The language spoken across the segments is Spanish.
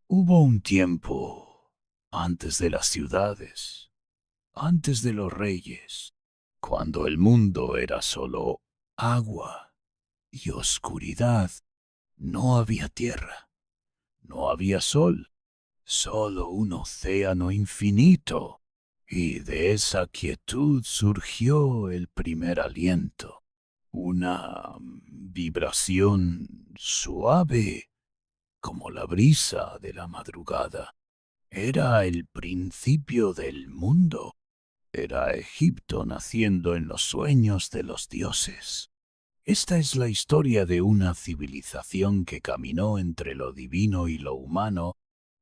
Hubo un tiempo antes de las ciudades, antes de los reyes, cuando el mundo era solo agua y oscuridad. No había tierra, no había sol, solo un océano infinito. Y de esa quietud surgió el primer aliento, una vibración suave como la brisa de la madrugada. Era el principio del mundo. Era Egipto naciendo en los sueños de los dioses. Esta es la historia de una civilización que caminó entre lo divino y lo humano,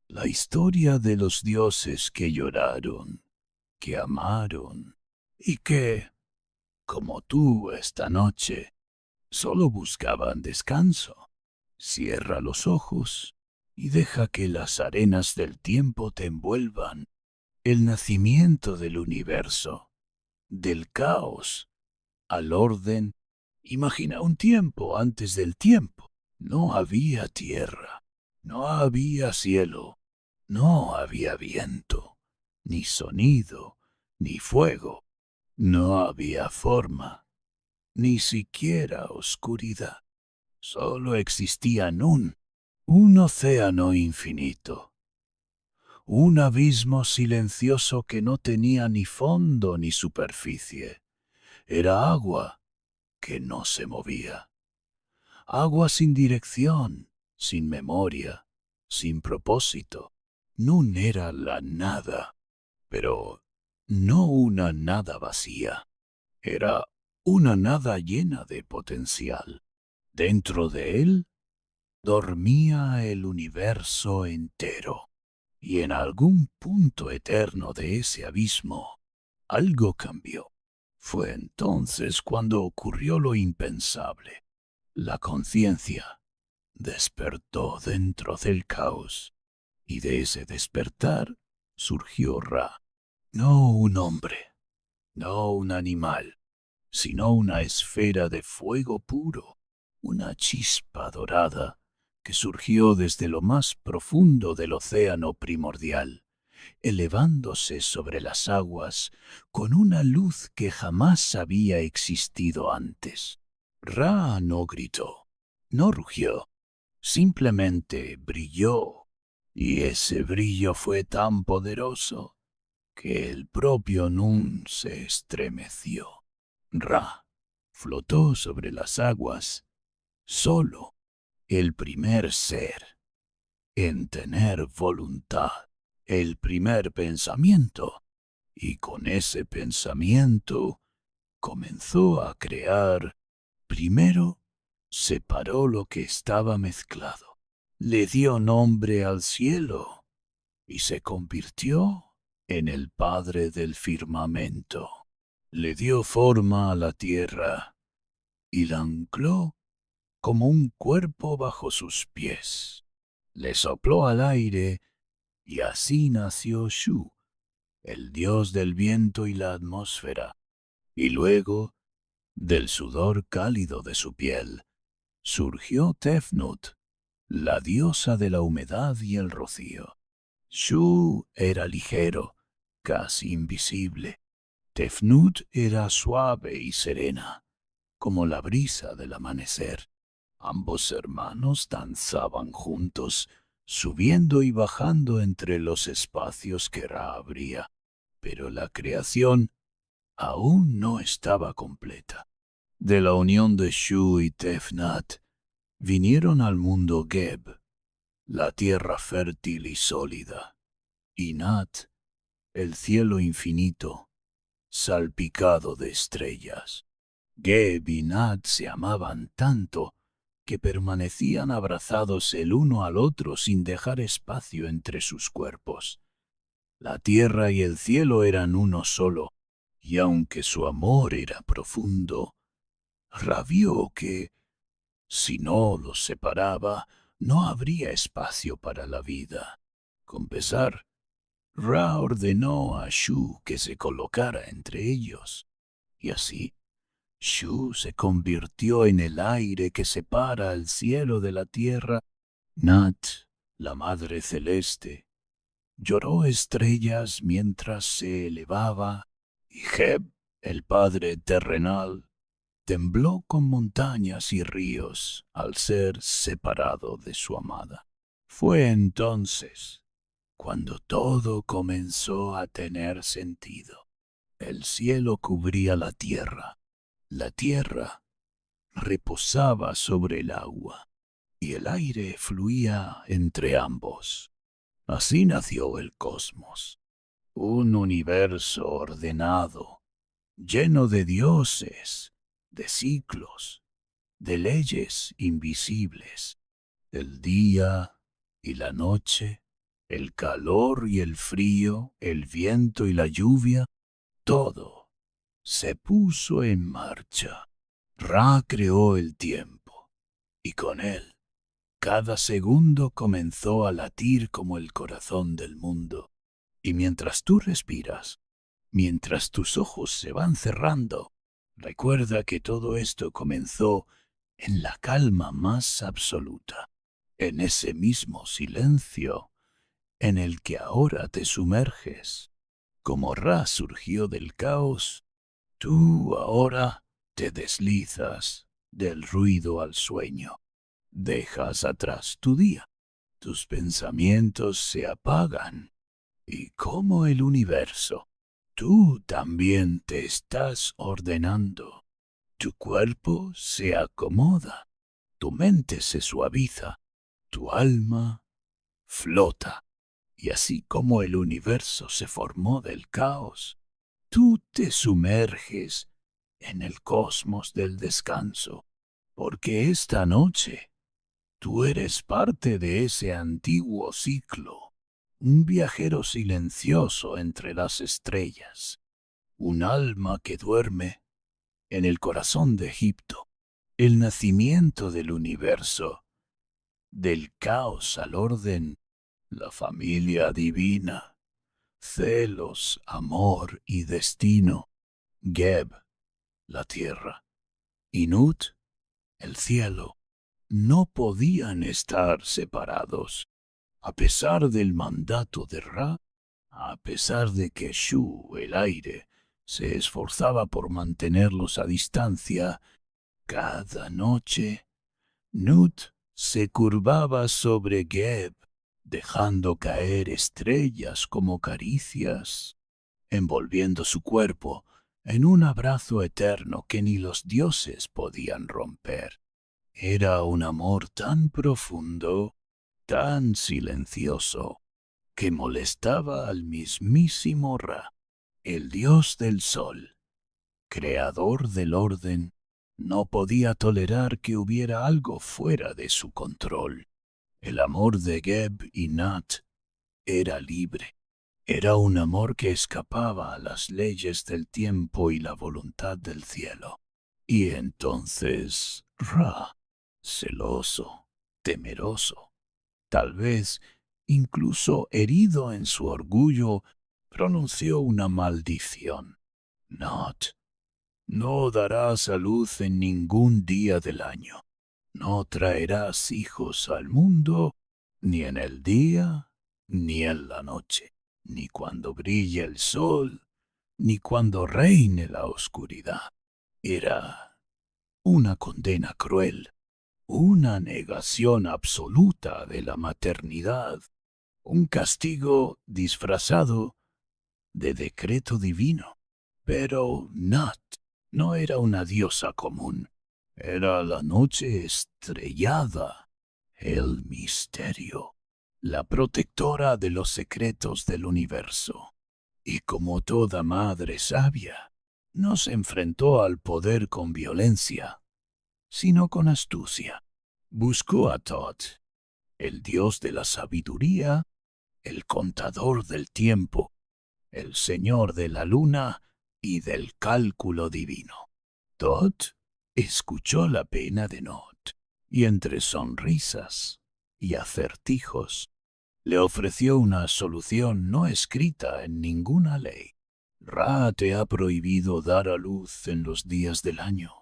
la historia de los dioses que lloraron, que amaron y que, como tú esta noche, solo buscaban descanso. Cierra los ojos y deja que las arenas del tiempo te envuelvan. El nacimiento del universo, del caos al orden. Imagina un tiempo antes del tiempo. No había tierra, no había cielo, no había viento, ni sonido, ni fuego. No había forma, ni siquiera oscuridad. Solo existían un océano infinito, un abismo silencioso que no tenía ni fondo ni superficie. Era agua que no se movía, agua sin dirección, sin memoria, sin propósito. Nun era la nada, pero no una nada vacía, era una nada llena de potencial. Dentro de él dormía el universo entero, y en algún punto eterno de ese abismo algo cambió. Fue entonces cuando ocurrió lo impensable. La conciencia despertó dentro del caos, y de ese despertar surgió Ra. No un hombre, no un animal, sino una esfera de fuego puro, una chispa dorada que surgió desde lo más profundo del océano primordial, elevándose sobre las aguas con una luz que jamás había existido antes. Ra no gritó, no rugió, simplemente brilló, y ese brillo fue tan poderoso que el propio Nun se estremeció. Ra flotó sobre las aguas, solo, el primer ser en tener voluntad, el primer pensamiento, y con ese pensamiento comenzó a crear. Primero separó lo que estaba mezclado, le dio nombre al cielo y se convirtió en el padre del firmamento. Le dio forma a la tierra y la ancló como un cuerpo bajo sus pies. Le sopló al aire y así nació Shu, el dios del viento y la atmósfera. Y luego, del sudor cálido de su piel, surgió Tefnut, la diosa de la humedad y el rocío. Shu era ligero, casi invisible. Tefnut era suave y serena, como la brisa del amanecer. Ambos hermanos danzaban juntos, subiendo y bajando entre los espacios que Ra abría. Pero la creación aún no estaba completa. De la unión de Shu y Tefnut vinieron al mundo Geb, la tierra fértil y sólida, y Nat, el cielo infinito, salpicado de estrellas. Geb y Nat se amaban tanto que permanecían abrazados el uno al otro sin dejar espacio entre sus cuerpos. La tierra y el cielo eran uno solo, y aunque su amor era profundo, rabió que, si no los separaba, no habría espacio para la vida. Con pesar, Ra ordenó a Shu que se colocara entre ellos, y así Shu se convirtió en el aire que separa el cielo de la tierra. Nat la Madre Celeste, lloró estrellas mientras se elevaba, y Geb, el Padre terrenal, tembló con montañas y ríos al ser separado de su amada. Fue entonces cuando todo comenzó a tener sentido. El cielo cubría la tierra reposaba sobre el agua, y el aire fluía entre ambos. Así nació el cosmos, un universo ordenado, lleno de dioses, de ciclos, de leyes invisibles, el día y la noche, el calor y el frío, el viento y la lluvia, todo se puso en marcha. Ra creó el tiempo, y con él cada segundo comenzó a latir como el corazón del mundo. Y mientras tú respiras, mientras tus ojos se van cerrando, recuerda que todo esto comenzó en la calma más absoluta, en ese mismo silencio en el que ahora te sumerges. Como Ra surgió del caos, tú ahora te deslizas del ruido al sueño. Dejas atrás tu día, tus pensamientos se apagan, y como el universo, tú también te estás ordenando. Tu cuerpo se acomoda, tu mente se suaviza, tu alma flota. Y así como el universo se formó del caos, tú te sumerges en el cosmos del descanso, porque esta noche tú eres parte de ese antiguo ciclo, un viajero silencioso entre las estrellas, un alma que duerme en el corazón de Egipto, el nacimiento del universo, del caos al orden, la familia divina, celos, amor y destino, Geb, la tierra, y Nut, el cielo, no podían estar separados. A pesar del mandato de Ra, a pesar de que Shu, el aire, se esforzaba por mantenerlos a distancia, cada noche Nut se curvaba sobre Geb, dejando caer estrellas como caricias, envolviendo su cuerpo en un abrazo eterno que ni los dioses podían romper. Era un amor tan profundo, tan silencioso, que molestaba al mismísimo Ra, el dios del sol, creador del orden. No podía tolerar que hubiera algo fuera de su control. El amor de Geb y Nat era libre. Era un amor que escapaba a las leyes del tiempo y la voluntad del cielo. Y entonces Ra, celoso, temeroso, tal vez incluso herido en su orgullo, pronunció una maldición. Nat, no darás a luz en ningún día del año. No traerás hijos al mundo ni en el día ni en la noche, ni cuando brille el sol, ni cuando reine la oscuridad. Era una condena cruel, una negación absoluta de la maternidad, un castigo disfrazado de decreto divino. Pero Nat no era una diosa común, era la noche estrellada, el misterio, la protectora de los secretos del universo. Y como toda madre sabia, no se enfrentó al poder con violencia, sino con astucia. Buscó a Thoth, el dios de la sabiduría, el contador del tiempo, el señor de la luna y del cálculo divino. Thoth escuchó la pena de Nod y entre sonrisas y acertijos le ofreció una solución no escrita en ninguna ley. Ra te ha prohibido dar a luz en los días del año,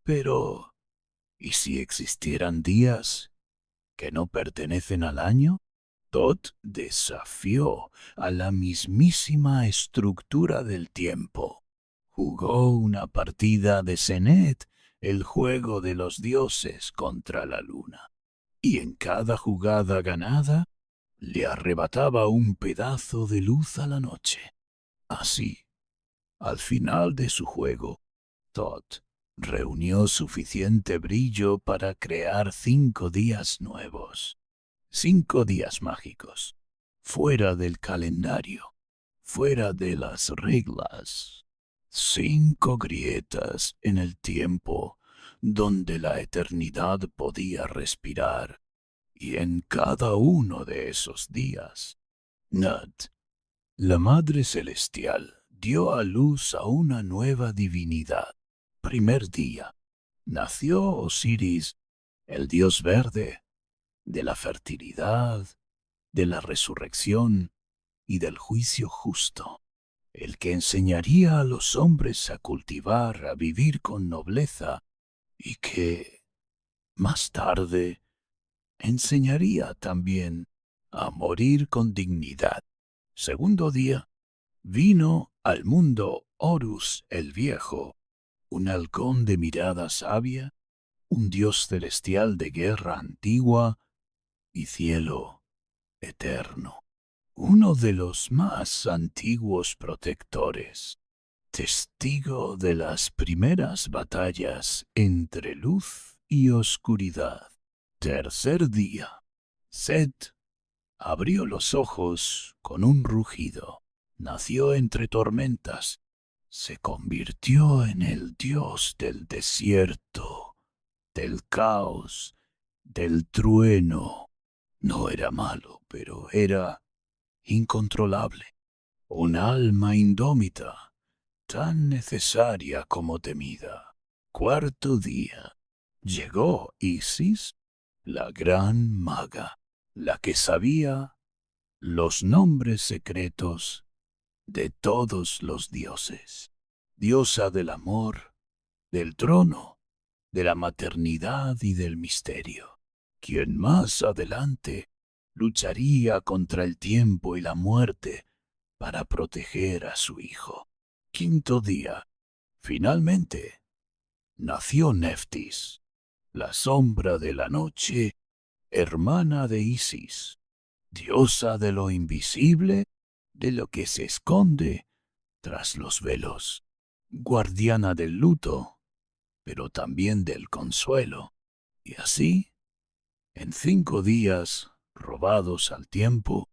pero ¿y si existieran días que no pertenecen al año? Thoth desafió a la mismísima estructura del tiempo. Jugó una partida de Senet, el juego de los dioses contra la luna, y en cada jugada ganada le arrebataba un pedazo de luz a la noche. Así, al final de su juego, Thoth reunió suficiente brillo para crear 5 días nuevos, 5 días mágicos, fuera del calendario, fuera de las reglas, 5 grietas en el tiempo donde la eternidad podía respirar, y en cada uno de esos días, Nut, la Madre Celestial, dio a luz a una nueva divinidad. Primer día, nació Osiris, el dios verde, de la fertilidad, de la resurrección y del juicio justo, el que enseñaría a los hombres a cultivar, a vivir con nobleza, y que, más tarde, enseñaría también a morir con dignidad. Segundo día, vino al mundo Horus el Viejo, un halcón de mirada sabia, un dios celestial de guerra antigua y cielo eterno, uno de los más antiguos protectores, testigo de las primeras batallas entre luz y oscuridad. Tercer día, Set abrió los ojos con un rugido. Nació entre tormentas. Se convirtió en el dios del desierto, del caos, del trueno. No era malo, pero era incontrolable. Un alma indómita, tan necesaria como temida. Cuarto día. Llegó Isis, la gran maga, la que sabía los nombres secretos de todos los dioses, diosa del amor, del trono, de la maternidad y del misterio, quien más adelante lucharía contra el tiempo y la muerte para proteger a su hijo. Quinto día, finalmente, nació Neftis, la sombra de la noche, hermana de Isis, diosa de lo invisible, de lo que se esconde tras los velos, guardiana del luto, pero también del consuelo. Y así, en 5 días robados al tiempo,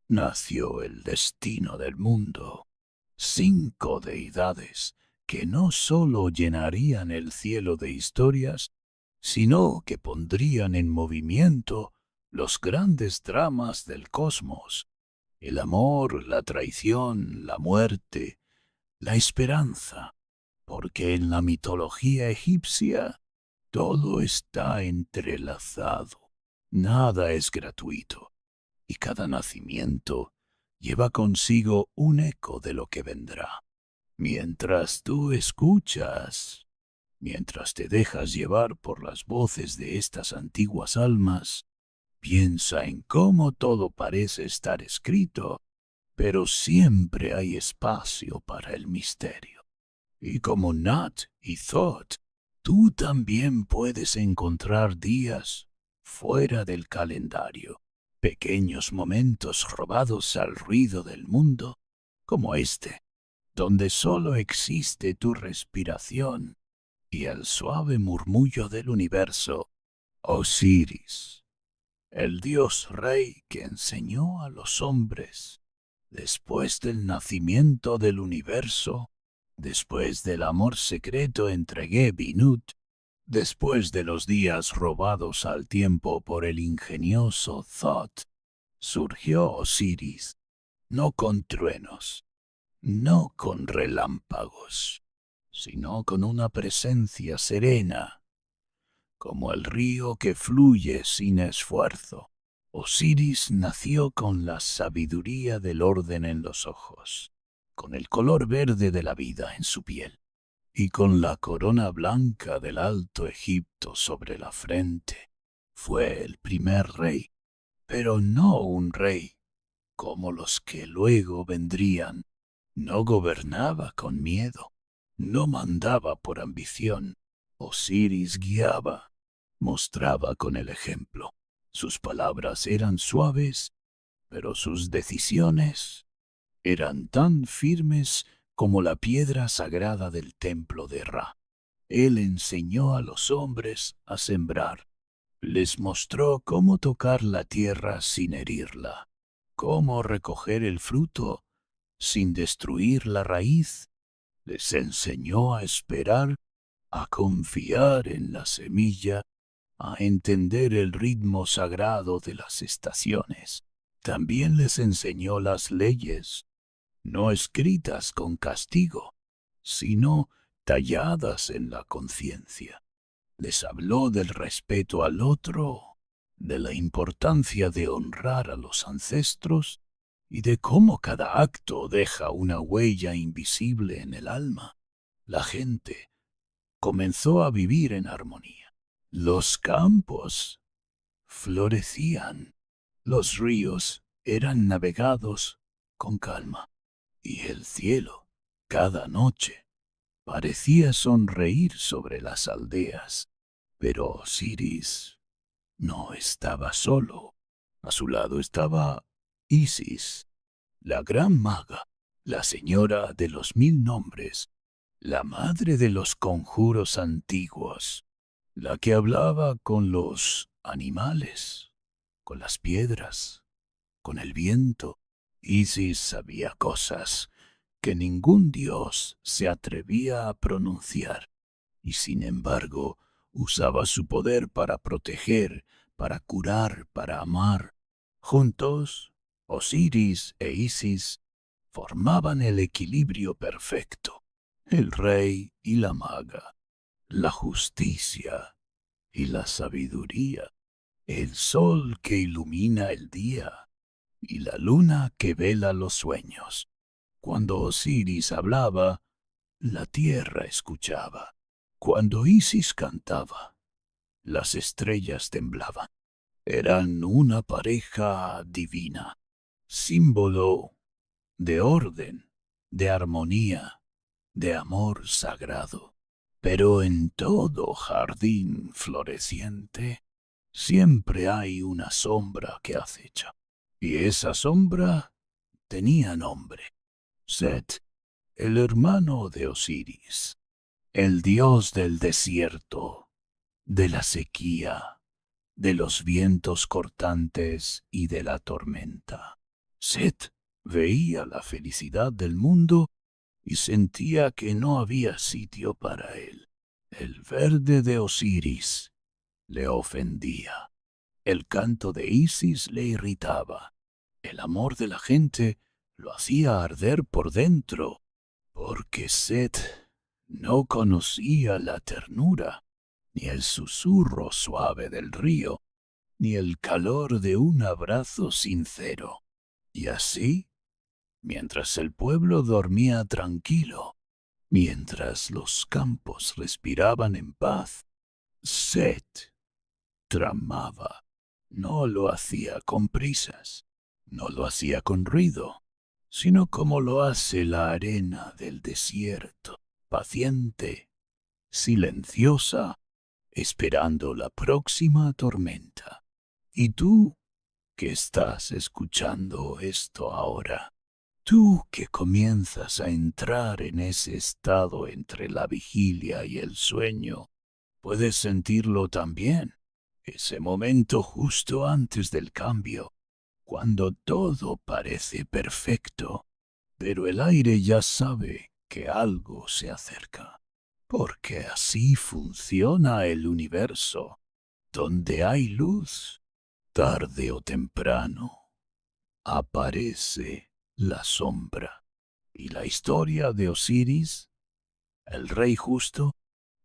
nació el destino del mundo. 5 deidades que no sólo llenarían el cielo de historias, sino que pondrían en movimiento los grandes dramas del cosmos: el amor, la traición, la muerte, la esperanza, porque en la mitología egipcia todo está entrelazado, nada es gratuito, y cada nacimiento lleva consigo un eco de lo que vendrá. Mientras tú escuchas, mientras te dejas llevar por las voces de estas antiguas almas, piensa en cómo todo parece estar escrito, pero siempre hay espacio para el misterio. Y como Nut y Thoth, tú también puedes encontrar días fuera del calendario, pequeños momentos robados al ruido del mundo, como este, donde solo existe tu respiración y el suave murmullo del universo. Osiris, el dios rey que enseñó a los hombres, después del nacimiento del universo, después del amor secreto entre Geb y Nut, después de los días robados al tiempo por el ingenioso Thoth, surgió Osiris, no con truenos, no con relámpagos, sino con una presencia serena, como el río que fluye sin esfuerzo. Osiris nació con la sabiduría del orden en los ojos, con el color verde de la vida en su piel, y con la corona blanca del Alto Egipto sobre la frente. Fue el primer rey, pero no un rey como los que luego vendrían. No gobernaba con miedo, no mandaba por ambición. Osiris guiaba, mostraba con el ejemplo. Sus palabras eran suaves, pero sus decisiones eran tan firmes como la piedra sagrada del templo de Ra. Él enseñó a los hombres a sembrar, les mostró cómo tocar la tierra sin herirla, cómo recoger el fruto sin destruir la raíz, les enseñó a esperar, a confiar en la semilla, a entender el ritmo sagrado de las estaciones. También les enseñó las leyes, no escritas con castigo, sino talladas en la conciencia. Les habló del respeto al otro, de la importancia de honrar a los ancestros y de cómo cada acto deja una huella invisible en el alma. La gente comenzó a vivir en armonía. Los campos florecían, los ríos eran navegados con calma y el cielo, cada noche, parecía sonreír sobre las aldeas. Pero Osiris no estaba solo. A su lado estaba Isis, la gran maga, la señora de los 1000 nombres, la madre de los conjuros antiguos, la que hablaba con los animales, con las piedras, con el viento. Isis sabía cosas que ningún dios se atrevía a pronunciar, y sin embargo usaba su poder para proteger, para curar, para amar. Juntos, Osiris e Isis formaban el equilibrio perfecto, el rey y la maga, la justicia y la sabiduría, el sol que ilumina el día y la luna que vela los sueños. Cuando Osiris hablaba, la tierra escuchaba. Cuando Isis cantaba, las estrellas temblaban. Eran una pareja divina, símbolo de orden, de armonía, de amor sagrado. Pero en todo jardín floreciente siempre hay una sombra que acecha. Y esa sombra tenía nombre: Set, el hermano de Osiris, el dios del desierto, de la sequía, de los vientos cortantes y de la tormenta. Set veía la felicidad del mundo y sentía que no había sitio para él. El verde de Osiris le ofendía, el canto de Isis le irritaba, el amor de la gente lo hacía arder por dentro, porque Set no conocía la ternura, ni el susurro suave del río, ni el calor de un abrazo sincero. Y así, mientras el pueblo dormía tranquilo, mientras los campos respiraban en paz, Set tramaba. No lo hacía con prisas, no lo hacía con ruido, sino como lo hace la arena del desierto, paciente, silenciosa, esperando la próxima tormenta. ¿Y tú que estás escuchando esto ahora? Tú que comienzas a entrar en ese estado entre la vigilia y el sueño, puedes sentirlo también. Ese momento justo antes del cambio, cuando todo parece perfecto, pero el aire ya sabe que algo se acerca. Porque así funciona el universo. Donde hay luz, tarde o temprano, aparece la sombra. Y la historia de Osiris, el rey justo,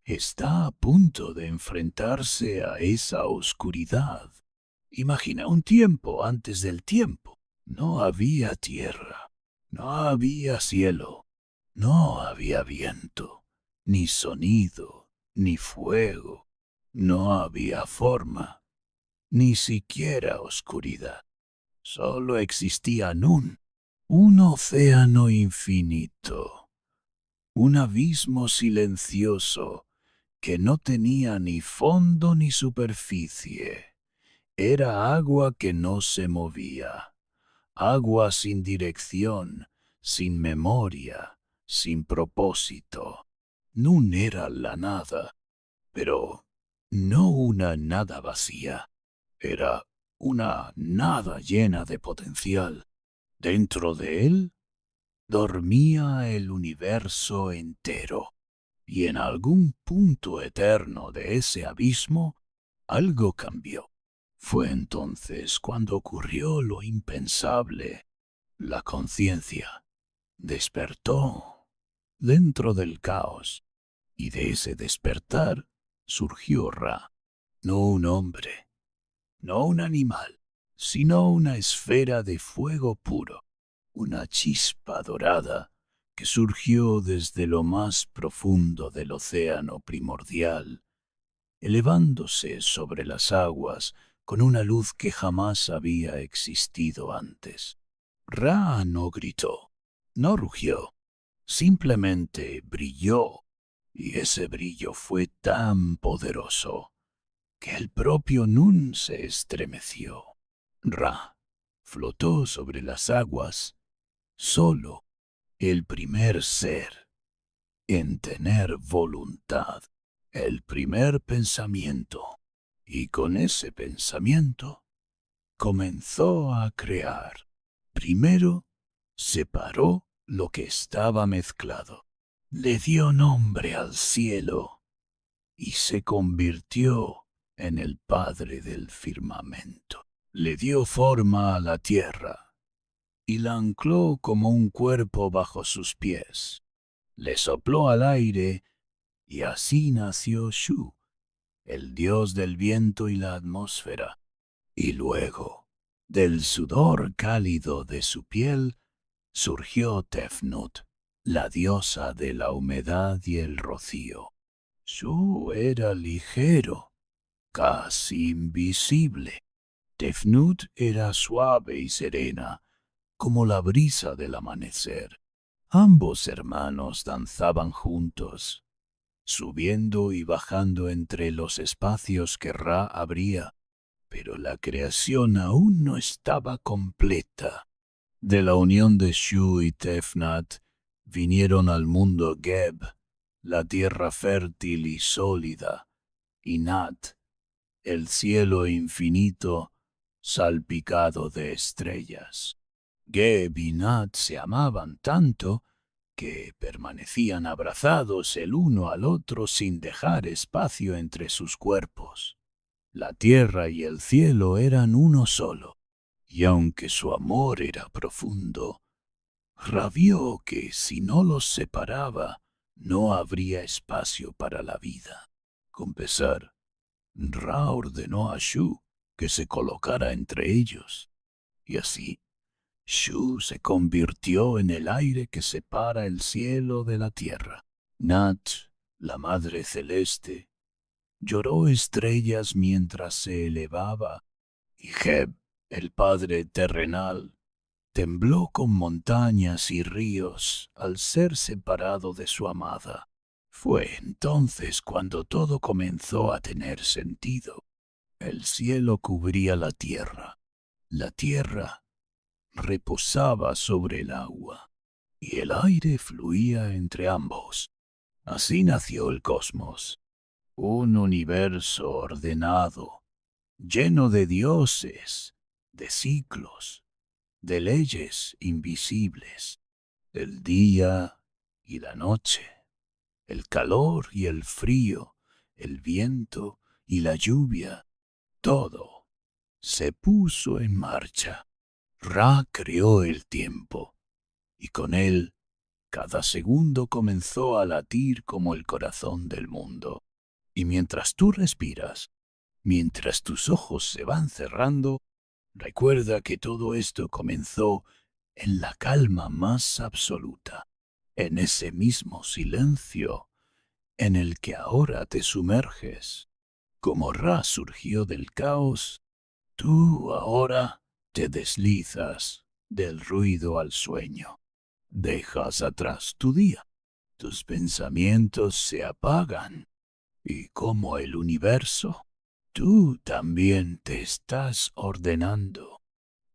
está a punto de enfrentarse a esa oscuridad. Imagina un tiempo antes del tiempo. No había tierra, no había cielo, no había viento, ni sonido, ni fuego, no había forma, ni siquiera oscuridad. Solo existía Nun, un océano infinito, un abismo silencioso que no tenía ni fondo ni superficie. Era agua que no se movía, agua sin dirección, sin memoria, sin propósito. Nun era la nada, pero no una nada vacía. Era una nada llena de potencial. Dentro de él dormía el universo entero, y en algún punto eterno de ese abismo algo cambió. Fue entonces cuando ocurrió lo impensable. La conciencia despertó dentro del caos, y de ese despertar surgió Ra, no un hombre, no un animal, sino una esfera de fuego puro, una chispa dorada que surgió desde lo más profundo del océano primordial, elevándose sobre las aguas con una luz que jamás había existido antes. Ra no gritó, no rugió, simplemente brilló, y ese brillo fue tan poderoso que el propio Nun se estremeció. Ra flotó sobre las aguas, solo el primer ser en tener voluntad, el primer pensamiento, y con ese pensamiento comenzó a crear. Primero separó lo que estaba mezclado, le dio nombre al cielo y se convirtió en el padre del firmamento. Le dio forma a la tierra y la ancló como un cuerpo bajo sus pies. Le sopló al aire y así nació Shu, el dios del viento y la atmósfera. Y luego, del sudor cálido de su piel, surgió Tefnut, la diosa de la humedad y el rocío. Shu era ligero, casi invisible. Tefnut era suave y serena, como la brisa del amanecer. Ambos hermanos danzaban juntos, subiendo y bajando entre los espacios que Ra abría, pero la creación aún no estaba completa. De la unión de Shu y Tefnut vinieron al mundo Geb, la tierra fértil y sólida, y Nat, el cielo infinito salpicado de estrellas. Geb y Nat se amaban tanto que permanecían abrazados el uno al otro sin dejar espacio entre sus cuerpos. La tierra y el cielo eran uno solo, y aunque su amor era profundo, rabió que si no los separaba, no habría espacio para la vida. Con pesar, Ra ordenó a Shu que se colocara entre ellos, y así Shu se convirtió en el aire que separa el cielo de la tierra. Nat, la Madre Celeste, lloró estrellas mientras se elevaba, y Geb, el Padre terrenal, tembló con montañas y ríos al ser separado de su amada. Fue entonces cuando todo comenzó a tener sentido. El cielo cubría la tierra reposaba sobre el agua, y el aire fluía entre ambos. Así nació el cosmos, un universo ordenado, lleno de dioses, de ciclos, de leyes invisibles, el día y la noche, el calor y el frío, el viento y la lluvia, todo se puso en marcha. Ra creó el tiempo, y con él cada segundo comenzó a latir como el corazón del mundo. Y mientras tú respiras, mientras tus ojos se van cerrando, recuerda que todo esto comenzó en la calma más absoluta, en ese mismo silencio en el que ahora te sumerges. Como Ra surgió del caos, Tú ahora te deslizas del ruido al sueño. Dejas atrás tu día. Tus pensamientos se apagan. Y como el universo, tú también te estás ordenando.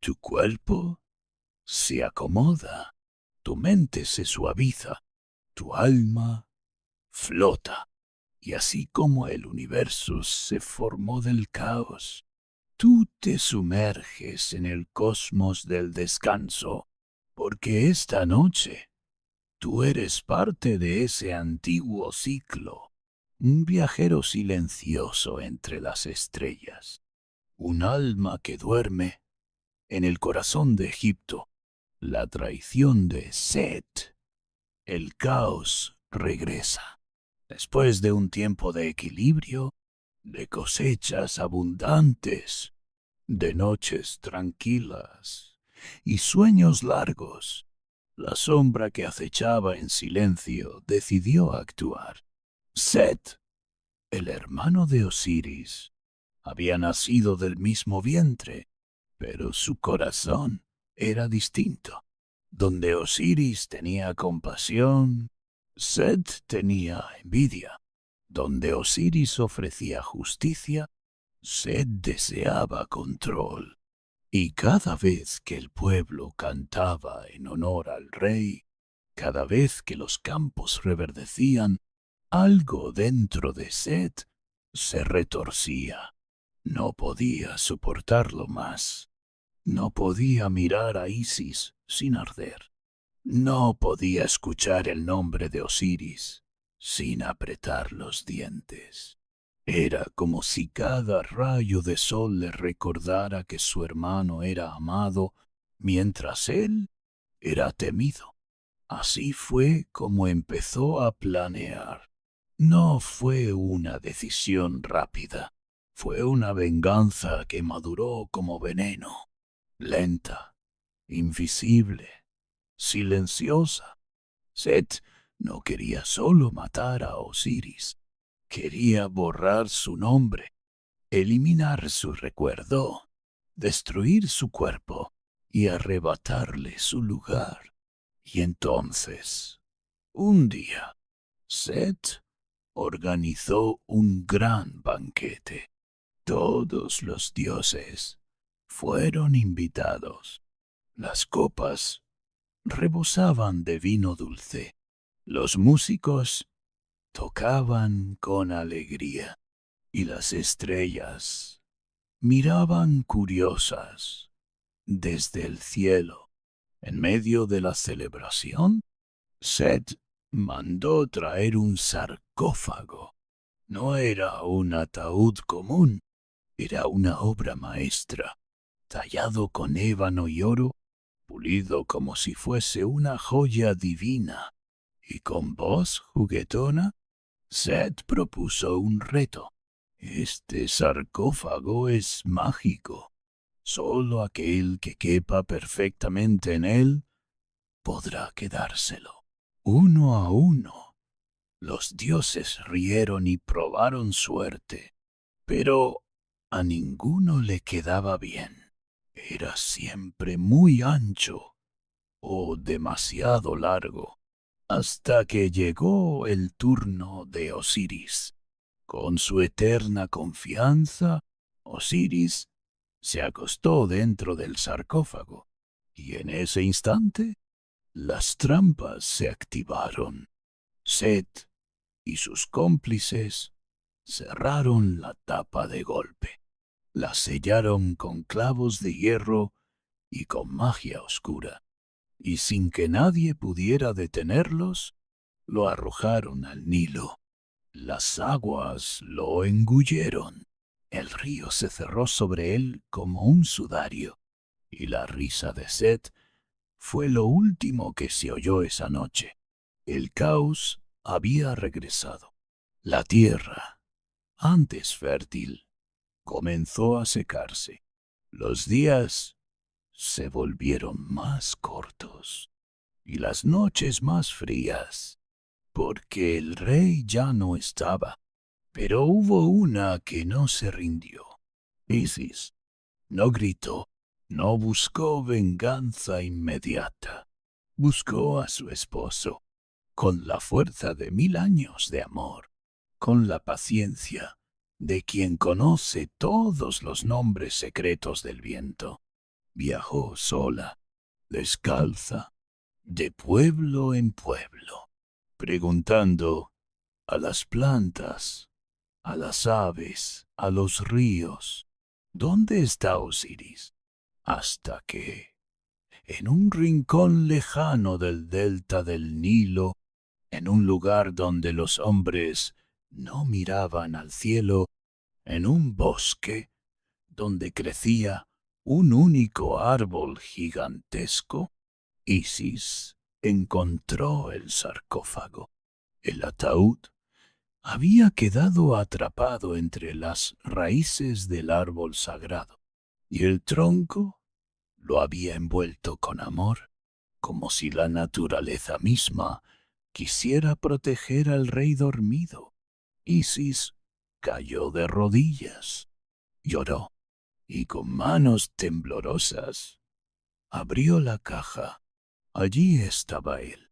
Tu cuerpo se acomoda. Tu mente se suaviza. Tu alma flota. Y así como el universo se formó del caos, tú te sumerges en el cosmos del descanso, porque esta noche tú eres parte de ese antiguo ciclo, un viajero silencioso entre las estrellas, un alma que duerme en el corazón de Egipto, la traición de Set. El caos regresa. Después de un tiempo de equilibrio, de cosechas abundantes, de noches tranquilas y sueños largos, la sombra que acechaba en silencio decidió actuar. Set, el hermano de Osiris, había nacido del mismo vientre, pero su corazón era distinto. Donde Osiris tenía compasión, Set tenía envidia. Donde Osiris ofrecía justicia, Set deseaba control. Y cada vez que el pueblo cantaba en honor al rey, cada vez que los campos reverdecían, algo dentro de Set se retorcía. No podía soportarlo más. No podía mirar a Isis sin arder. No podía escuchar el nombre de Osiris sin apretar los dientes. Era como si cada rayo de sol le recordara que su hermano era amado mientras él era temido. Así fue como empezó a planear. No fue una decisión rápida, fue una venganza que maduró como veneno, lenta, invisible, silenciosa. Set no quería solo matar a Osiris, quería borrar su nombre, eliminar su recuerdo, destruir su cuerpo y arrebatarle su lugar. Y entonces, un día, Set organizó un gran banquete. Todos los dioses fueron invitados. Las copas rebosaban de vino dulce. Los músicos tocaban con alegría y las estrellas miraban curiosas desde el cielo. En medio de la celebración, Set mandó traer un sarcófago. No era un ataúd común, era una obra maestra, tallado con ébano y oro, pulido como si fuese una joya divina, y con voz juguetona, Set propuso un reto. Este sarcófago es mágico. Solo aquel que quepa perfectamente en él podrá quedárselo. Uno a uno, los dioses rieron y probaron suerte, pero a ninguno le quedaba bien. Era siempre muy ancho o demasiado largo, hasta que llegó el turno de Osiris. Con su eterna confianza, Osiris se acostó dentro del sarcófago, y en ese instante las trampas se activaron. Set y sus cómplices cerraron la tapa de golpe, la sellaron con clavos de hierro y con magia oscura, y sin que nadie pudiera detenerlos, lo arrojaron al Nilo. Las aguas lo engulleron. El río se cerró sobre él como un sudario, y la risa de Set fue lo último que se oyó esa noche. El caos había regresado. La tierra, antes fértil, comenzó a secarse. Los días se volvieron más cortos y las noches más frías, porque el rey ya no estaba. Pero hubo una que no se rindió. Isis, No gritó, no buscó venganza inmediata. Buscó a su esposo, con la fuerza de 1000 años de amor, con la paciencia de quien conoce todos los nombres secretos del viento. Viajó sola, descalza, de pueblo en pueblo, preguntando a las plantas, a las aves, a los ríos, ¿dónde está Osiris? Hasta que, en un rincón lejano del delta del Nilo, en un lugar donde los hombres no miraban al cielo, en un bosque donde crecía un único árbol gigantesco, Isis encontró el sarcófago. El ataúd había quedado atrapado entre las raíces del árbol sagrado, y el tronco lo había envuelto con amor, como si la naturaleza misma quisiera proteger al rey dormido. Isis cayó de rodillas, lloró, y con manos temblorosas abrió la caja. Allí estaba él,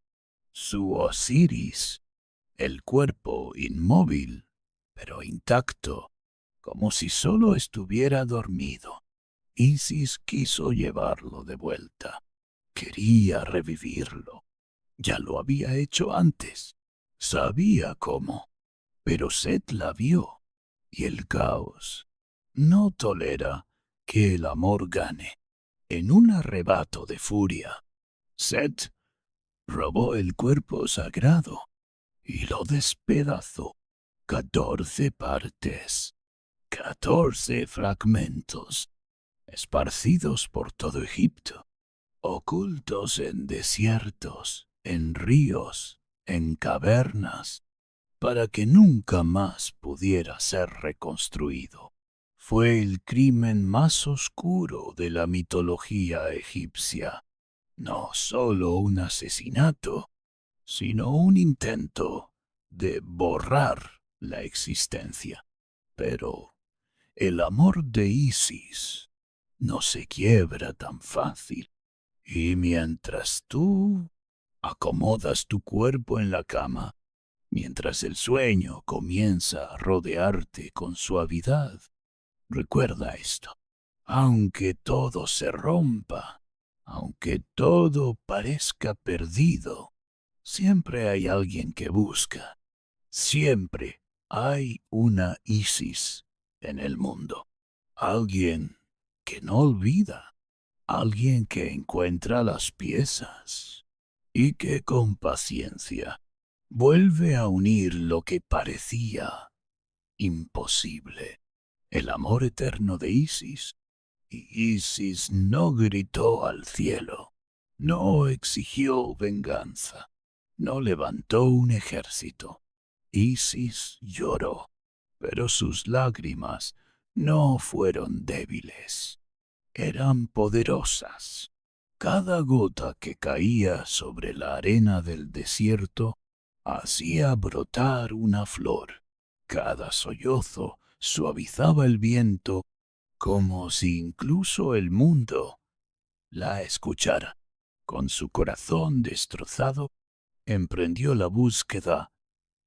su Osiris, el cuerpo inmóvil, pero intacto, como si solo estuviera dormido. Isis quiso llevarlo de vuelta. Quería revivirlo. Ya lo había hecho antes. Sabía cómo. Pero Set la vio, y el caos no tolera que el amor gane. En un arrebato de furia, Set robó el cuerpo sagrado y lo despedazó. 14 partes, 14 fragmentos, esparcidos por todo Egipto, ocultos en desiertos, en ríos, en cavernas, para que nunca más pudiera ser reconstruido. Fue el crimen más oscuro de la mitología egipcia. No solo un asesinato, sino un intento de borrar la existencia. Pero el amor de Isis no se quiebra tan fácil. Y mientras tú acomodas tu cuerpo en la cama, mientras el sueño comienza a rodearte con suavidad, recuerda esto. Aunque todo se rompa, aunque todo parezca perdido, siempre hay alguien que busca. Siempre hay una Isis en el mundo. Alguien que no olvida. Alguien que encuentra las piezas y que con paciencia vuelve a unir lo que parecía imposible. El amor eterno de Isis. Y Isis no gritó al cielo, no exigió venganza, no levantó un ejército. Isis lloró, pero sus lágrimas no fueron débiles, eran poderosas. Cada gota que caía sobre la arena del desierto hacía brotar una flor. Cada sollozo suavizaba el viento como si incluso el mundo la escuchara. Con su corazón destrozado, emprendió la búsqueda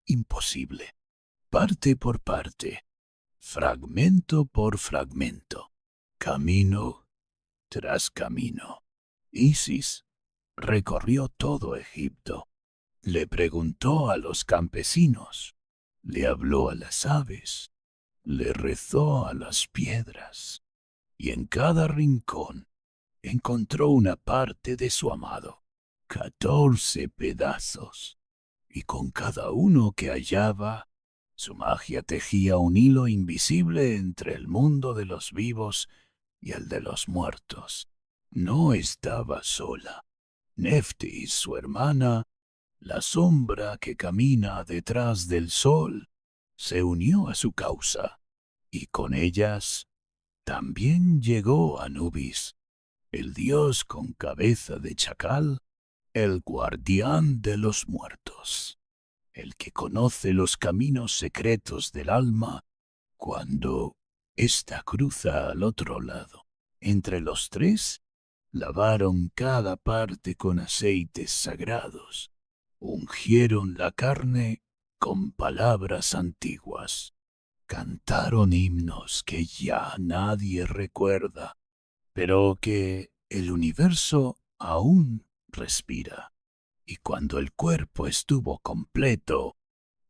imposible, parte por parte, fragmento por fragmento, camino tras camino. Isis recorrió todo Egipto, le preguntó a los campesinos, le habló a las aves, le rezó a las piedras, y en cada rincón encontró una parte de su amado, 14 pedazos, y con cada uno que hallaba, su magia tejía un hilo invisible entre el mundo de los vivos y el de los muertos. No estaba sola. Neftis, su hermana, la sombra que camina detrás del sol, se unió a su causa, y con ellas también llegó Anubis, el dios con cabeza de chacal, el guardián de los muertos, el que conoce los caminos secretos del alma cuando ésta cruza al otro lado. Entre los tres, lavaron cada parte con aceites sagrados, ungieron la carne con palabras antiguas, cantaron himnos que ya nadie recuerda, pero que el universo aún respira. Y cuando el cuerpo estuvo completo,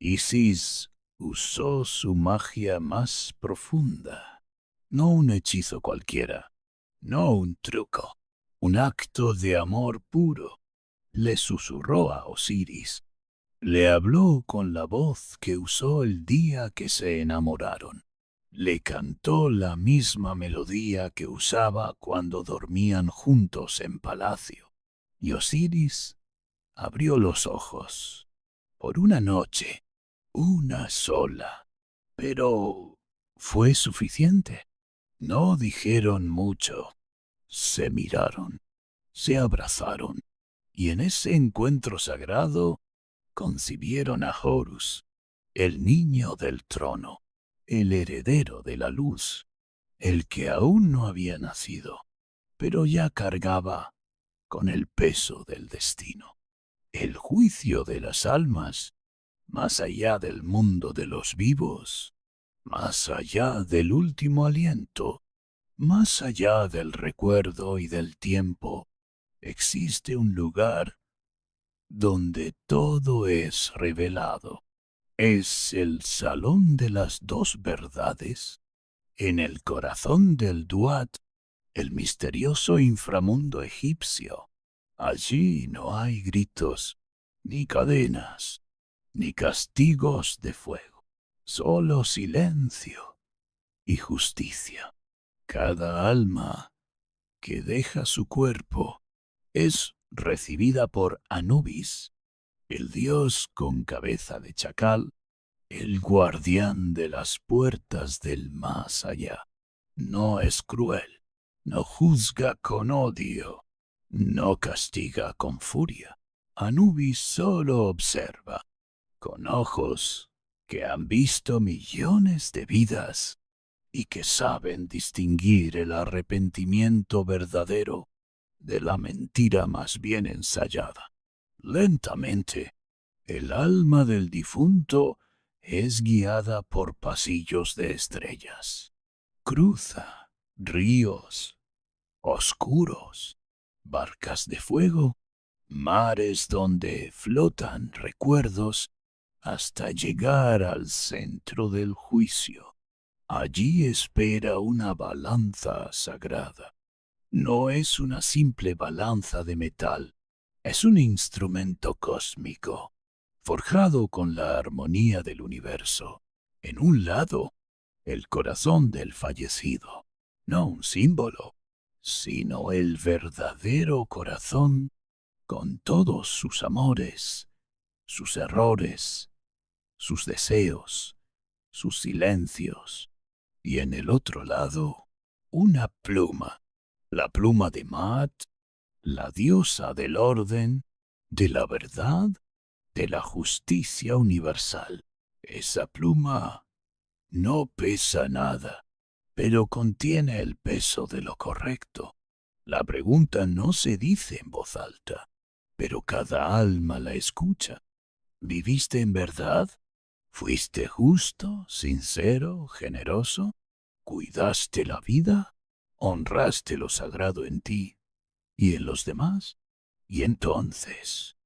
Isis usó su magia más profunda. No un hechizo cualquiera, no un truco, un acto de amor puro. Le susurró a Osiris. Le habló con la voz que usó el día que se enamoraron. Le cantó la misma melodía que usaba cuando dormían juntos en palacio. Y Osiris abrió los ojos. Por una noche, una sola. Pero fue suficiente. No dijeron mucho. Se miraron, se abrazaron, y en ese encuentro sagrado concibieron a Horus, el niño del trono, el heredero de la luz, el que aún no había nacido, pero ya cargaba con el peso del destino. El juicio de las almas, más allá del mundo de los vivos, más allá del último aliento, más allá del recuerdo y del tiempo, existe un lugar donde todo es revelado. Es el salón de las dos verdades, en el corazón del Duat, el misterioso inframundo egipcio. Allí no hay gritos, ni cadenas, ni castigos de fuego, solo silencio y justicia. Cada alma que deja su cuerpo es recibida por Anubis, el dios con cabeza de chacal, el guardián de las puertas del más allá. No es cruel, no juzga con odio, no castiga con furia. Anubis solo observa, con ojos que han visto millones de vidas y que saben distinguir el arrepentimiento verdadero de la mentira más bien ensayada. Lentamente, el alma del difunto es guiada por pasillos de estrellas. Cruza ríos oscuros, barcas de fuego, mares donde flotan recuerdos hasta llegar al centro del juicio. Allí espera una balanza sagrada. No es una simple balanza de metal, es un instrumento cósmico, forjado con la armonía del universo. En un lado, el corazón del fallecido, no un símbolo, sino el verdadero corazón con todos sus amores, sus errores, sus deseos, sus silencios. Y en el otro lado, una pluma, la pluma de Maat, la diosa del orden, de la verdad, de la justicia universal. Esa pluma no pesa nada, pero contiene el peso de lo correcto. La pregunta no se dice en voz alta, pero cada alma la escucha. ¿Viviste en verdad? ¿Fuiste justo, sincero, generoso? ¿Cuidaste la vida? ¿Honraste lo sagrado en ti y en los demás? Y entonces,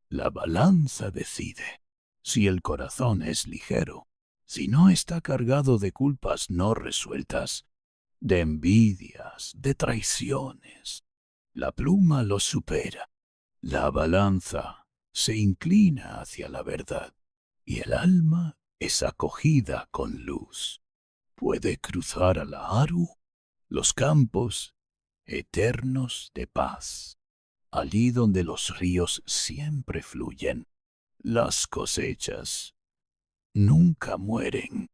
la balanza decide si el corazón es ligero, si no está cargado de culpas no resueltas, de envidias, de traiciones. La pluma lo supera. La balanza se inclina hacia la verdad y el alma es acogida con luz. Puede cruzar a la Aru, los campos eternos de paz, allí donde los ríos siempre fluyen, las cosechas nunca mueren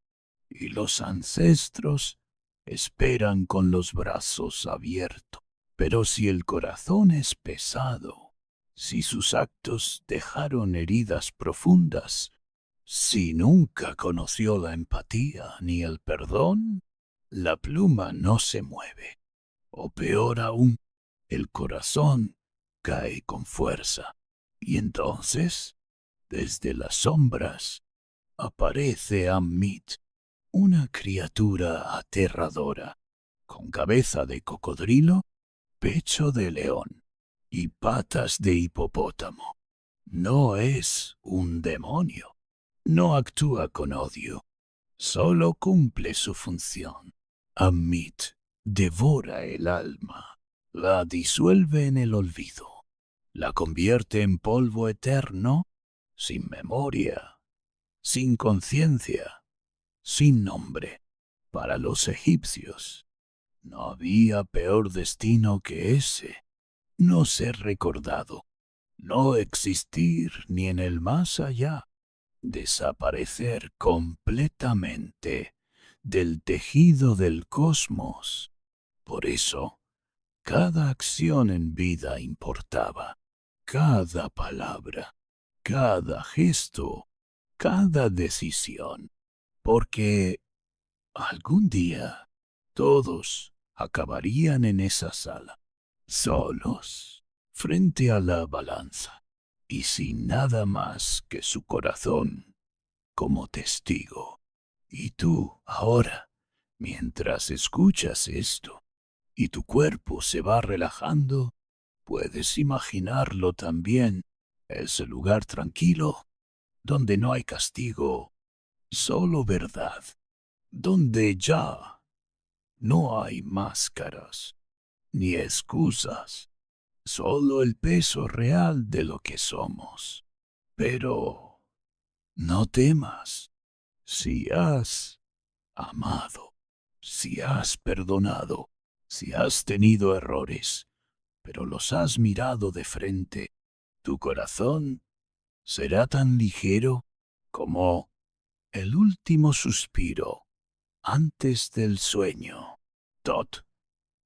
y los ancestros esperan con los brazos abiertos. Pero si el corazón es pesado, si sus actos dejaron heridas profundas, si nunca conoció la empatía ni el perdón, la pluma no se mueve. O peor aún, el corazón cae con fuerza. Y entonces, desde las sombras, aparece Ammit, una criatura aterradora, con cabeza de cocodrilo, pecho de león y patas de hipopótamo. No es un demonio. No actúa con odio. Solo cumple su función. Ammit devora el alma, la disuelve en el olvido, la convierte en polvo eterno, sin memoria, sin conciencia, sin nombre. Para los egipcios no había peor destino que ese: no ser recordado, no existir ni en el más allá, desaparecer completamente del tejido del cosmos. Por eso, cada acción en vida importaba, cada palabra, cada gesto, cada decisión, porque algún día todos acabarían en esa sala, solos, frente a la balanza, y sin nada más que su corazón como testigo. Y tú, ahora, mientras escuchas esto, y tu cuerpo se va relajando, puedes imaginarlo también, ese lugar tranquilo, donde no hay castigo, solo verdad, donde ya no hay máscaras ni excusas, solo el peso real de lo que somos. Pero no temas, si has amado, si has perdonado, si has tenido errores, pero los has mirado de frente, tu corazón será tan ligero como el último suspiro antes del sueño. Tot,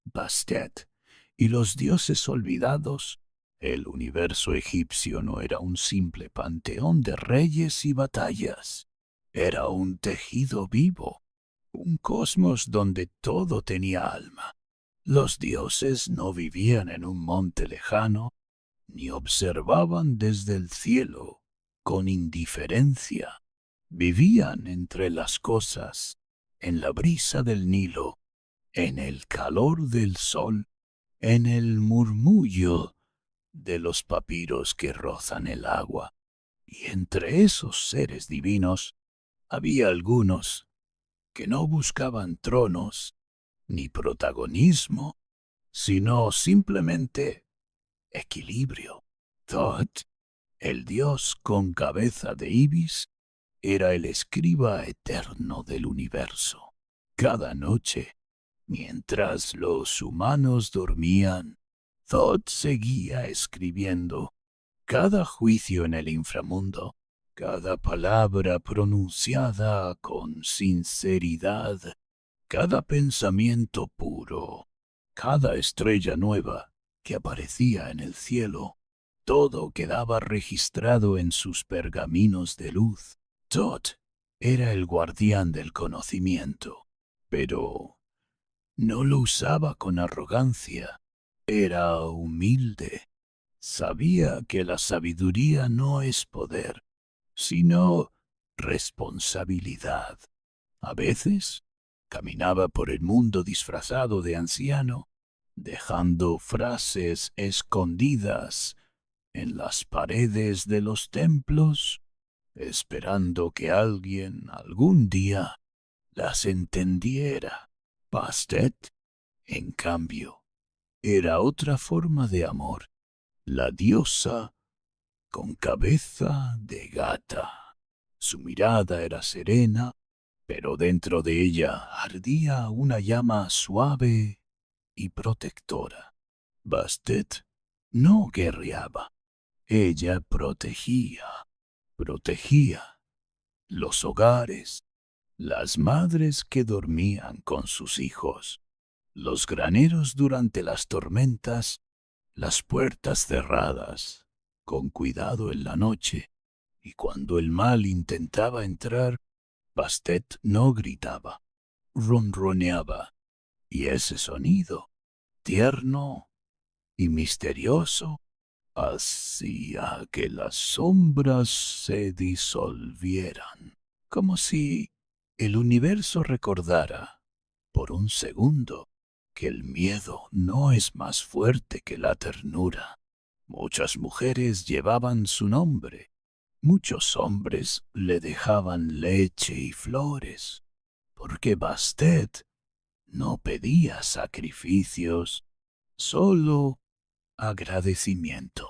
Bastet y los dioses olvidados. El universo egipcio no era un simple panteón de reyes y batallas. Era un tejido vivo, un cosmos donde todo tenía alma. Los dioses no vivían en un monte lejano, ni observaban desde el cielo con indiferencia. Vivían entre las cosas, en la brisa del Nilo, en el calor del sol, en el murmullo de los papiros que rozan el agua. Y entre esos seres divinos había algunos que no buscaban tronos ni protagonismo, sino simplemente equilibrio. Thoth, el dios con cabeza de ibis, era el escriba eterno del universo. Cada noche, mientras los humanos dormían, Thoth seguía escribiendo. Cada juicio en el inframundo, cada palabra pronunciada con sinceridad, cada pensamiento puro, cada estrella nueva que aparecía en el cielo, todo quedaba registrado en sus pergaminos de luz. Thoth era el guardián del conocimiento, pero no lo usaba con arrogancia. Era humilde. Sabía que la sabiduría no es poder, sino responsabilidad. A veces caminaba por el mundo disfrazado de anciano, dejando frases escondidas en las paredes de los templos, esperando que alguien algún día las entendiera. Bastet, en cambio, era otra forma de amor, la diosa con cabeza de gata. Su mirada era serena, pero dentro de ella ardía una llama suave y protectora. Bastet no guerreaba, ella protegía los hogares, las madres que dormían con sus hijos, los graneros durante las tormentas, las puertas cerradas, con cuidado en la noche, y cuando el mal intentaba entrar, Bastet no gritaba, ronroneaba, y ese sonido tierno y misterioso hacía que las sombras se disolvieran, como si el universo recordara por un segundo que el miedo no es más fuerte que la ternura. Muchas mujeres llevaban su nombre, muchos hombres le dejaban leche y flores, porque Bastet no pedía sacrificios, solo agradecimiento.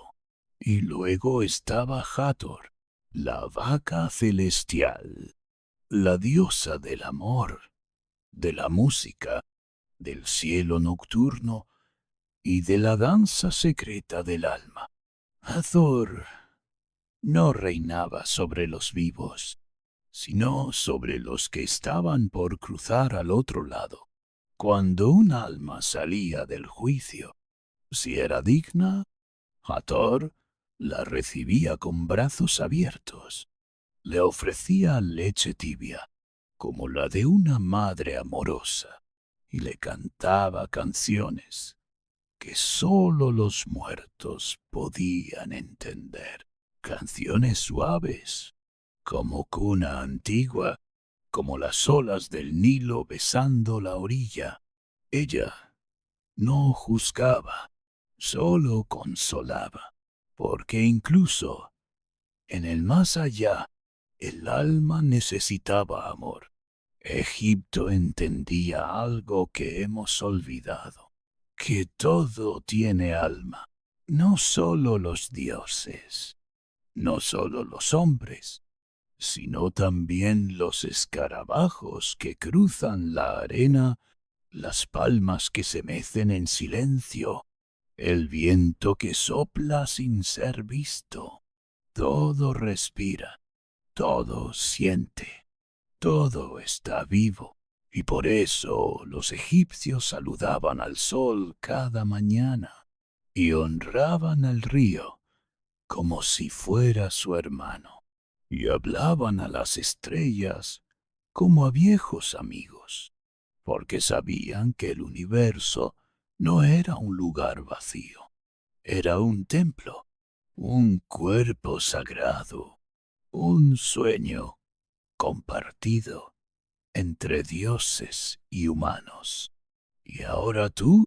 Y luego estaba Hathor, la vaca celestial, la diosa del amor, de la música, del cielo nocturno y de la danza secreta del alma. Hathor no reinaba sobre los vivos, sino sobre los que estaban por cruzar al otro lado. Cuando un alma salía del juicio, si era digna, Hathor la recibía con brazos abiertos. Le ofrecía leche tibia, como la de una madre amorosa, y le cantaba canciones que sólo los muertos podían entender. Canciones suaves, como cuna antigua, como las olas del Nilo besando la orilla. Ella no juzgaba, solo consolaba, porque incluso en el más allá el alma necesitaba amor. Egipto entendía algo que hemos olvidado, que todo tiene alma, no solo los dioses, no solo los hombres, sino también los escarabajos que cruzan la arena, las palmas que se mecen en silencio, el viento que sopla sin ser visto. Todo respira, todo siente, todo está vivo. Y por eso los egipcios saludaban al sol cada mañana y honraban al río como si fuera su hermano, y hablaban a las estrellas como a viejos amigos, porque sabían que el universo no era un lugar vacío, era un templo, un cuerpo sagrado, un sueño compartido entre dioses y humanos. Y ahora tú,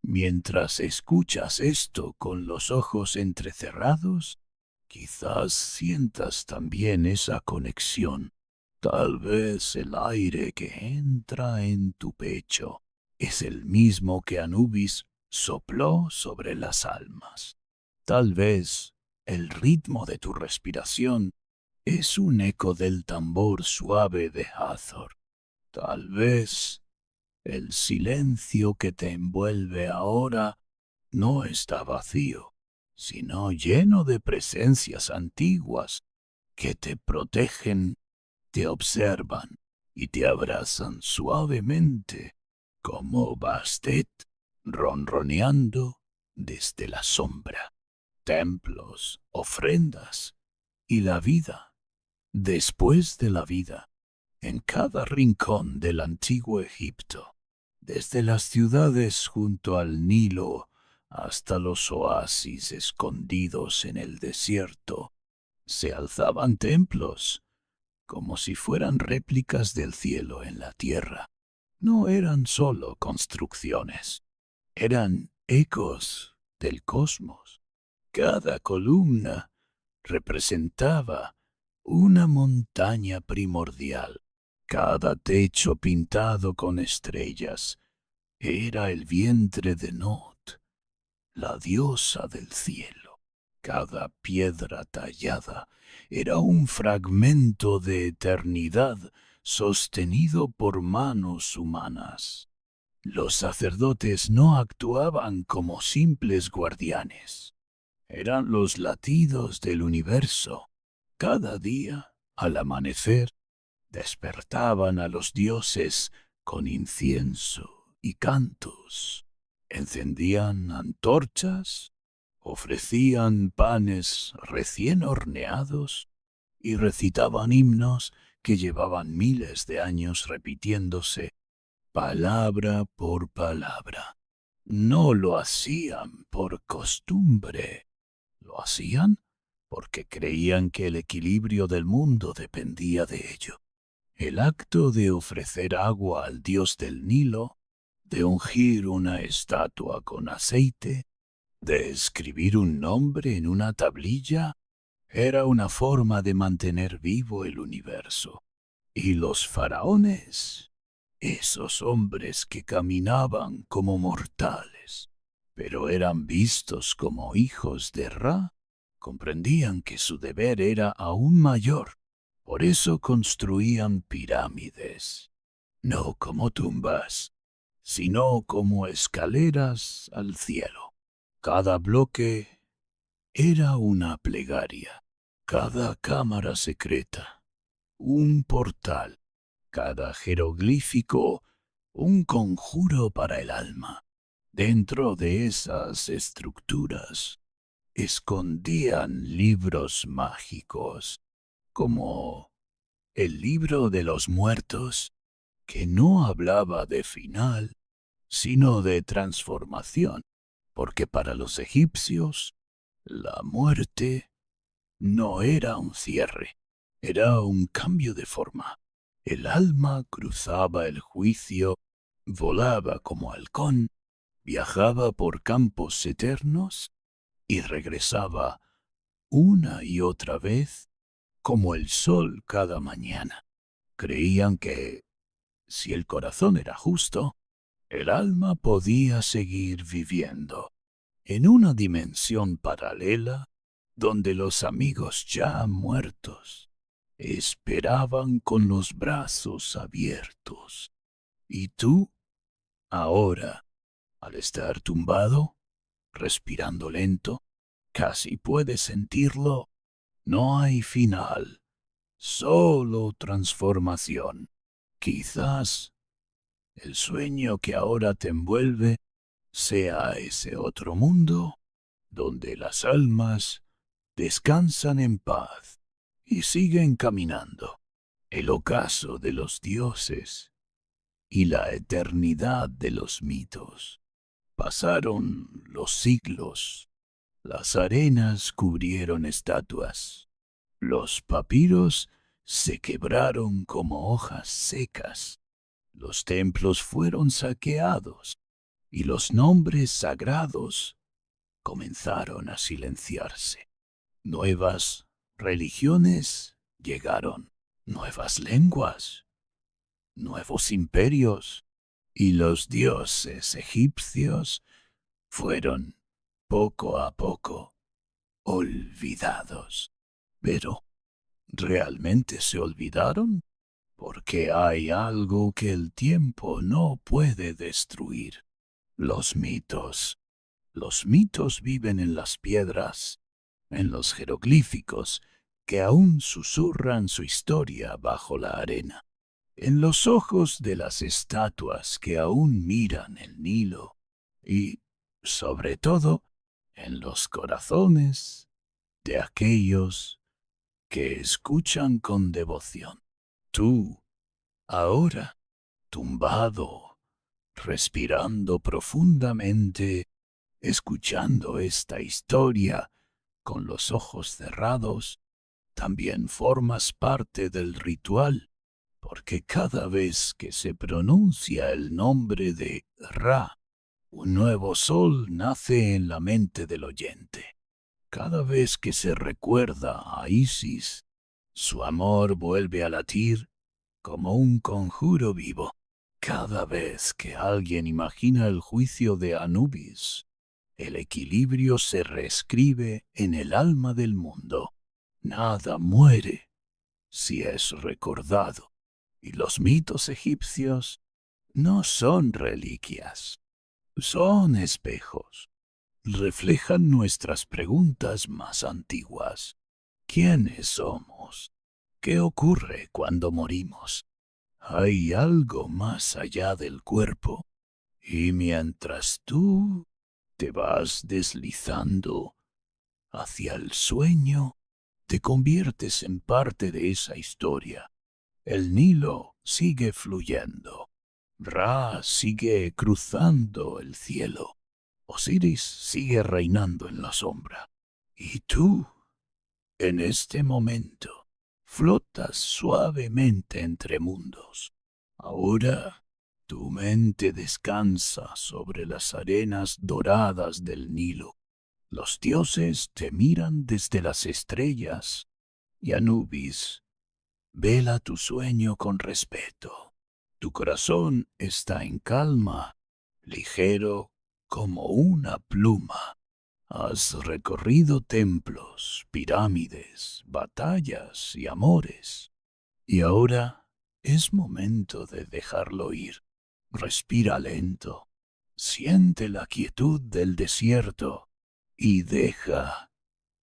mientras escuchas esto con los ojos entrecerrados, quizás sientas también esa conexión. Tal vez el aire que entra en tu pecho es el mismo que Anubis sopló sobre las almas. Tal vez el ritmo de tu respiración es un eco del tambor suave de Hathor. Tal vez el silencio que te envuelve ahora no está vacío, sino lleno de presencias antiguas que te protegen, te observan y te abrazan suavemente, como Bastet ronroneando desde la sombra. Templos, ofrendas y la vida después de la vida en cada rincón del antiguo Egipto, desde las ciudades junto al Nilo hasta los oasis escondidos en el desierto, se alzaban templos como si fueran réplicas del cielo en la tierra. No eran solo construcciones, eran ecos del cosmos. Cada columna representaba una montaña primordial. Cada techo pintado con estrellas era el vientre de Nod, la diosa del cielo. Cada piedra tallada era un fragmento de eternidad sostenido por manos humanas. Los sacerdotes no actuaban como simples guardianes. Eran los latidos del universo. Cada día, al amanecer, despertaban a los dioses con incienso y cantos. Encendían antorchas, ofrecían panes recién horneados y recitaban himnos que llevaban miles de años repitiéndose palabra por palabra. No lo hacían por costumbre, lo hacían porque creían que el equilibrio del mundo dependía de ello. El acto de ofrecer agua al dios del Nilo, de ungir una estatua con aceite, de escribir un nombre en una tablilla, era una forma de mantener vivo el universo. Y los faraones, esos hombres que caminaban como mortales, pero eran vistos como hijos de Ra, comprendían que su deber era aún mayor. Por eso construían pirámides, no como tumbas, sino como escaleras al cielo. Cada bloque era una plegaria, cada cámara secreta, un portal, cada jeroglífico, un conjuro para el alma. Dentro de esas estructuras escondían libros mágicos, como el libro de los muertos, que no hablaba de final, sino de transformación, porque para los egipcios la muerte no era un cierre, era un cambio de forma. El alma cruzaba el juicio, volaba como halcón, viajaba por campos eternos y regresaba una y otra vez como el sol cada mañana. Creían que, si el corazón era justo, el alma podía seguir viviendo en una dimensión paralela donde los amigos ya muertos esperaban con los brazos abiertos. Y tú, ahora, al estar tumbado, respirando lento, casi puedes sentirlo, no hay final, solo transformación. Quizás el sueño que ahora te envuelve sea ese otro mundo donde las almas descansan en paz y siguen caminando. El ocaso de los dioses y la eternidad de los mitos. Pasaron los siglos, las arenas cubrieron estatuas, los papiros se quebraron como hojas secas, los templos fueron saqueados y los nombres sagrados comenzaron a silenciarse. Nuevas religiones llegaron, nuevas lenguas, nuevos imperios, y los dioses egipcios fueron, poco a poco, olvidados. Pero, ¿realmente se olvidaron? Porque hay algo que el tiempo no puede destruir. Los mitos. Los mitos viven en las piedras, en los jeroglíficos que aún susurran su historia bajo la arena, en los ojos de las estatuas que aún miran el Nilo y, sobre todo, en los corazones de aquellos que escuchan con devoción. Tú, ahora, tumbado, respirando profundamente, escuchando esta historia con los ojos cerrados, también formas parte del ritual, porque cada vez que se pronuncia el nombre de Ra, un nuevo sol nace en la mente del oyente. Cada vez que se recuerda a Isis, su amor vuelve a latir como un conjuro vivo. Cada vez que alguien imagina el juicio de Anubis, el equilibrio se reescribe en el alma del mundo. Nada muere si es recordado. Y los mitos egipcios no son reliquias, son espejos. Reflejan nuestras preguntas más antiguas. ¿Quiénes somos? ¿Qué ocurre cuando morimos? ¿Hay algo más allá del cuerpo? Y mientras tú te vas deslizando hacia el sueño, te conviertes en parte de esa historia. El Nilo sigue fluyendo, Ra sigue cruzando el cielo. Osiris sigue reinando en la sombra. Y tú, en este momento, flotas suavemente entre mundos. Ahora tu mente descansa sobre las arenas doradas del Nilo. Los dioses te miran desde las estrellas y Anubis vela tu sueño con respeto. Tu corazón está en calma, ligero como una pluma. Has recorrido templos, pirámides, batallas y amores. Y ahora es momento de dejarlo ir. Respira lento, siente la quietud del desierto y deja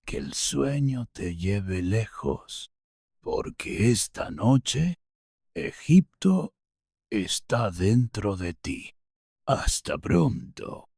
que el sueño te lleve lejos, porque esta noche Egipto está dentro de ti. Hasta pronto.